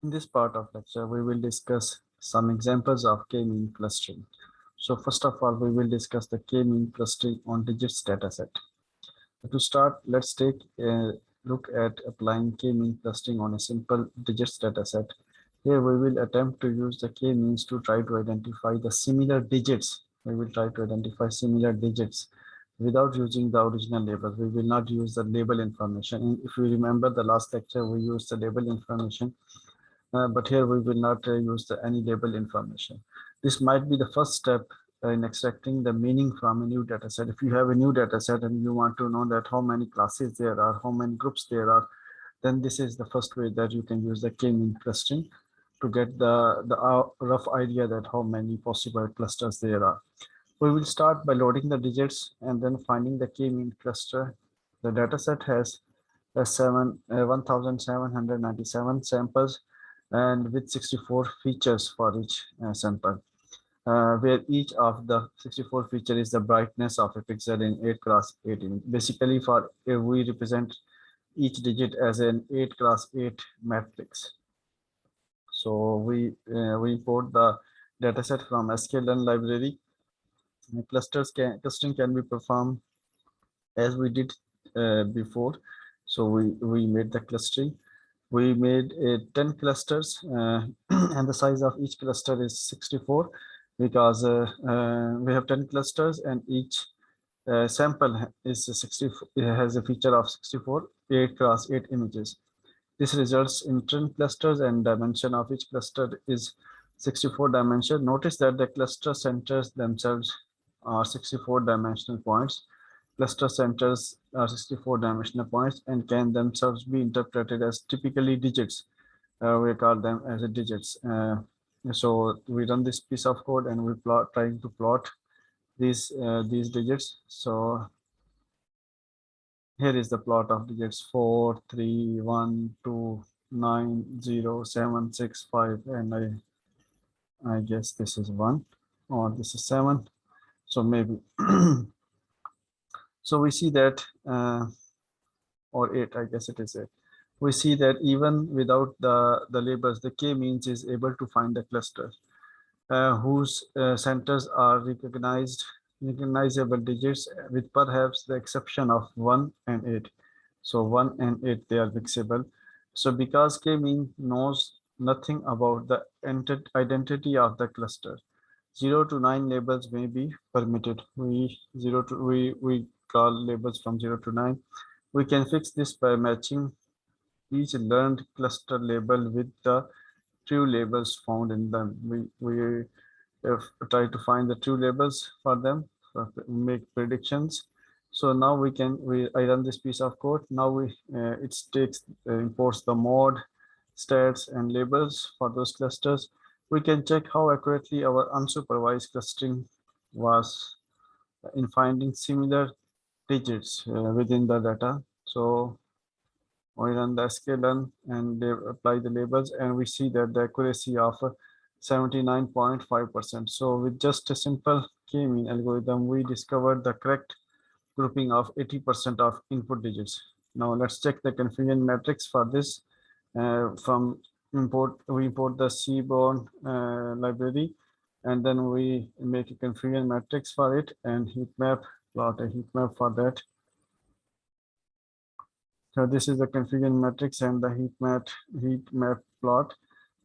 In this part of lecture, we will discuss some examples of k-mean clustering. So first of all, we will discuss the k-mean clustering on digits dataset. To start, let's take a look at applying k-mean clustering on a simple digits dataset. Here we will attempt to use the k-means to try to identify the similar digits. We will try to identify similar digits without using the original label. We will not use the label information. And if you remember the last lecture, we used the label information, but here we will not use any label information. This might be the first step in extracting the meaning from a new data set. If you have a new data set and you want to know that how many classes there are, how many groups there are, then this is the first way that you can use the k-mean clustering to get the rough idea that how many possible clusters there are. We will start by loading the digits and then finding the k-mean cluster. The dataset has 1,797 samples and with 64 features for each sample, where each of the 64 feature is the brightness of a pixel in 8 class 8 image. Basically, for we represent each digit as an 8 class 8 matrix. So we import the dataset from sklearn library. Clustering can be performed as we did before. So we made the clustering. We made 10 clusters and the size of each cluster is 64 because we have 10 clusters and each sample is 60, has a feature of 64 8 cross 8 images. This results in 10 clusters and dimension of each cluster is 64 dimension. Notice that the cluster centers themselves are 64 dimensional points. Cluster centers are 64 dimensional points and can themselves be interpreted as typically digits. We call them as a digits. So we run this piece of code and we trying to plot these digits. So here is the plot of digits 4, 3, 1, 2, 9, 0, 7, 6, 5, and I guess this is 1 or this is 7. So maybe so we see that or 8, I guess it is 8. We see that even without the labels, the k-means is able to find the clusters whose centers are recognizable digits with perhaps the exception of 1 and 8. So 1 and 8, they are fixable. So because k-mean knows nothing about the identity of the cluster, 0 to 9 labels may be permitted. We call labels from 0 to 9. We can fix this by matching each learned cluster label with the true labels found in them. We try to find the true labels for them, make predictions. So now I run this piece of code. Now it takes imports the mode, stats, and labels for those clusters. We can check how accurately our unsupervised clustering was in finding similar digits within the data. So we run the sklearn and they apply the labels and we see that the accuracy of 79.5%. So with just a simple k-mean algorithm, we discovered the correct grouping of 80% of input digits. Now let's check the confusion matrix for this. We import the Seaborn library and then we make a confusion matrix for it and plot a heat map for that. So this is the confusion matrix and the heat map plot.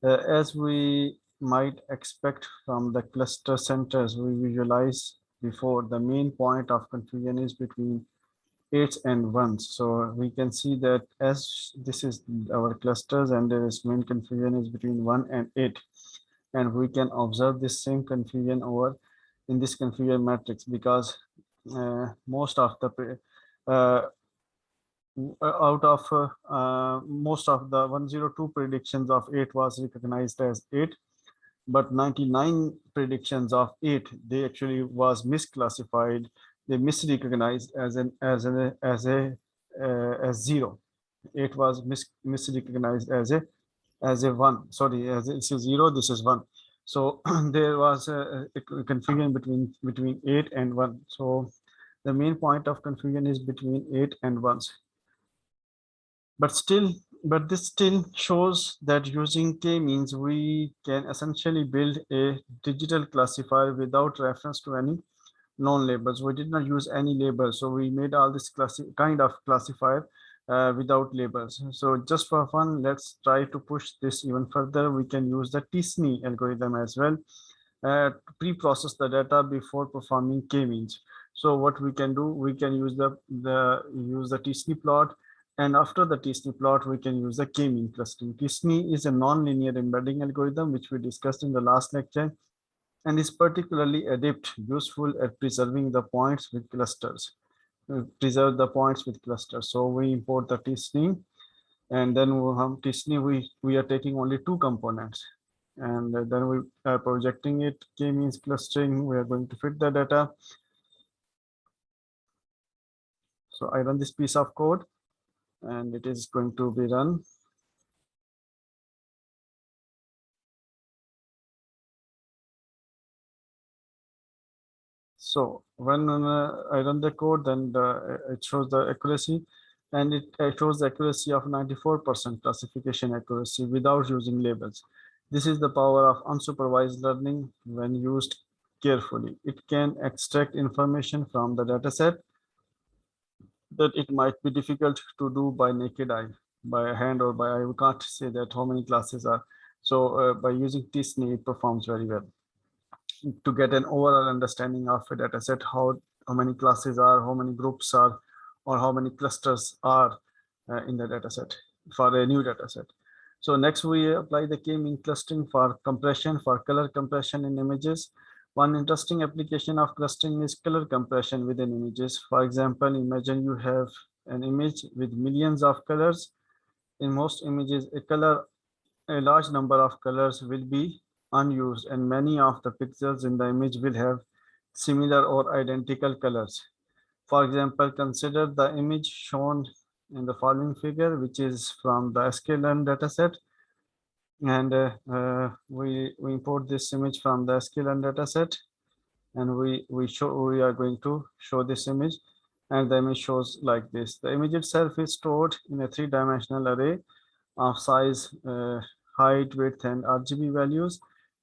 As we might expect from the cluster centers we visualize before, the main point of confusion is between 8s and 1s. So we can see that as this is our clusters and there is main confusion is between 1 and 8. And we can observe this same confusion over in this confusion matrix because most of the out of most of the 102 predictions of 8 was recognized as 8, but 99 predictions of 8 they actually was misclassified. They misrecognized as 0. 8 was misrecognized as a 1. Sorry, as it's a 0. This is 1. So there was a confusion between 8 and 1. So the main point of confusion is between 8 and 1s. But still, But this still shows that using k-means, we can essentially build a digital classifier without reference to any known labels. We did not use any labels, so we made all this kind of classifier without labels. So just for fun, let's try to push this even further. We can use the t-SNE algorithm as well to pre-process the data before performing k-means. So what we can do, we can use the t-SNE plot, and after the t-SNE plot, we can use the k-mean clustering. t-SNE is a non-linear embedding algorithm which we discussed in the last lecture, and is particularly adept, useful at preserving the points with clusters. Preserve the points with clusters. So we import the t-SNE, and then we have t-SNE. We are taking only two components, and then we are projecting it. K-means clustering. We are going to fit the data. So I run this piece of code, and it is going to be run. So when I run the code, then it shows the accuracy, and it shows the accuracy of 94% classification accuracy without using labels. This is the power of unsupervised learning when used carefully. It can extract information from the dataset that it might be difficult to do by naked eye, by hand or by eye. We can't say that how many classes are. So by using t-SNE, it performs very well to get an overall understanding of a data set, how many classes are, how many groups are, or how many clusters are in the data set for a new data set. So next we apply the k-mean clustering for compression, for color compression in images. One interesting application of clustering is color compression within images. For example, imagine you have an image with millions of colors. In most images, a large number of colors will be unused, and many of the pixels in the image will have similar or identical colors. For example, consider the image shown in the following figure, which is from the sklearn dataset. And we import this image from the sklearn dataset, and we are going to show this image, and the image shows like this. The image itself is stored in a three-dimensional array of size, height, width, and RGB values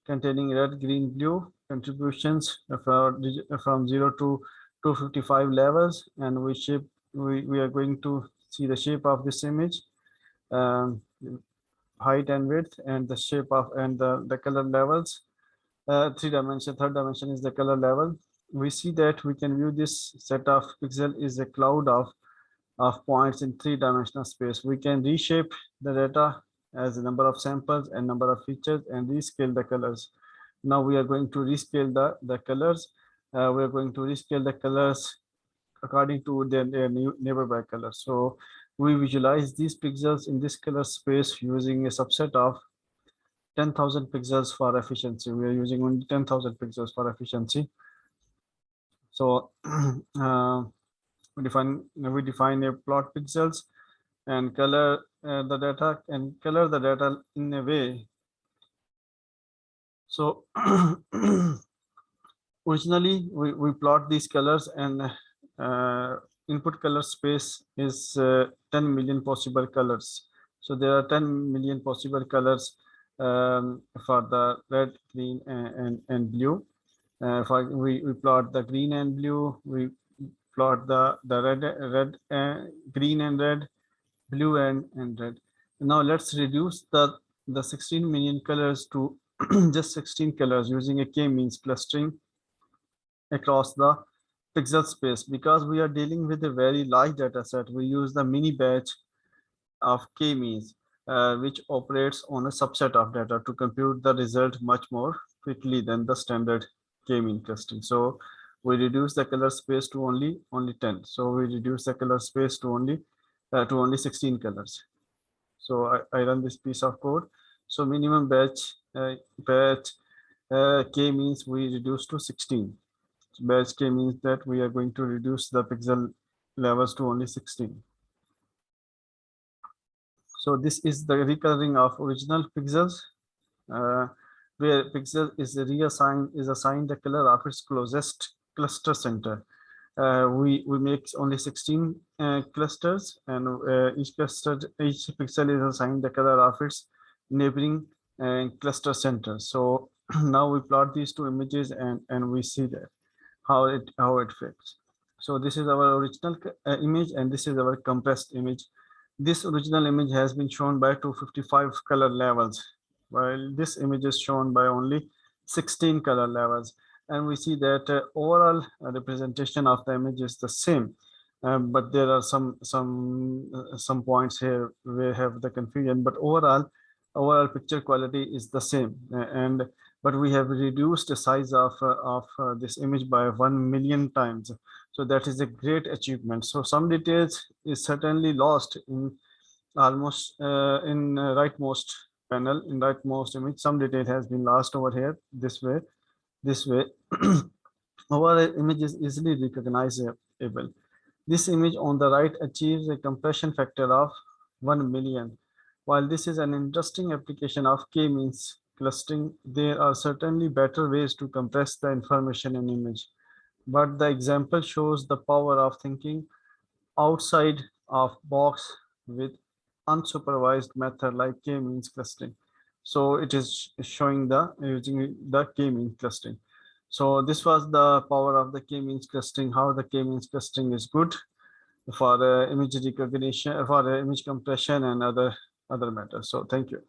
containing red, green, blue contributions from 0 to 255 levels, and we are going to see the shape of this image, um, height and width, and the shape of and the color levels. Third dimension is the color level. We see that we can view this set of pixel is a cloud of points in three-dimensional space. We can reshape the data as a number of samples and number of features and rescale the colors. Now we are going to rescale the colors. We are going to rescale the colors according to their new neighborhood colors. So we visualize these pixels in this color space using a subset of 10,000 pixels for efficiency. We are using only 10,000 pixels for efficiency. So we define a plot pixels and color the data and color the data in a way. So originally we plot these colors, and input color space is 10 million possible colors. So there are 10 million possible colors for the red, green, and blue. We plot the green and blue. We plot the red, green and red, blue and red. Now let's reduce the 16 million colors to just 16 colors using a k-means clustering across the pixel space. Because we are dealing with a very large data set, we use the mini batch of k-means, which operates on a subset of data to compute the result much more quickly than the standard k-mean clustering. So we reduce the color space to only 10. So we reduce the color space to only 16 colors. So I run this piece of code. So minimum batch k means we reduce to 16. Batch k means that we are going to reduce the pixel levels to only 16. So this is the recoloring of original pixels, where pixel is assigned the color of its closest cluster center. we make only 16 clusters, and each pixel is assigned the color of its neighboring cluster center. So now we plot these two images, and we see that how it fits. So this is our original image, and this is our compressed image. This original image has been shown by 255 color levels, while this image is shown by only 16 color levels. And we see that overall representation of the image is the same. But there are some points here where have the confusion, but overall picture quality is the same. And but we have reduced the size of this image by 1 million times. So that is a great achievement. So some details is certainly lost in almost in rightmost panel, in rightmost image. Some detail has been lost over here, this way. Our image is easily recognizable. This image on the right achieves a compression factor of 1 million. While this is an interesting application of k-means clustering, there are certainly better ways to compress the information in image. But the example shows the power of thinking outside of box with unsupervised method like k-means clustering. So it is showing the using the k-means clustering. So this was the power of the k-means clustering, how the k-means clustering is good for image recognition, for image compression and other matters. So thank you.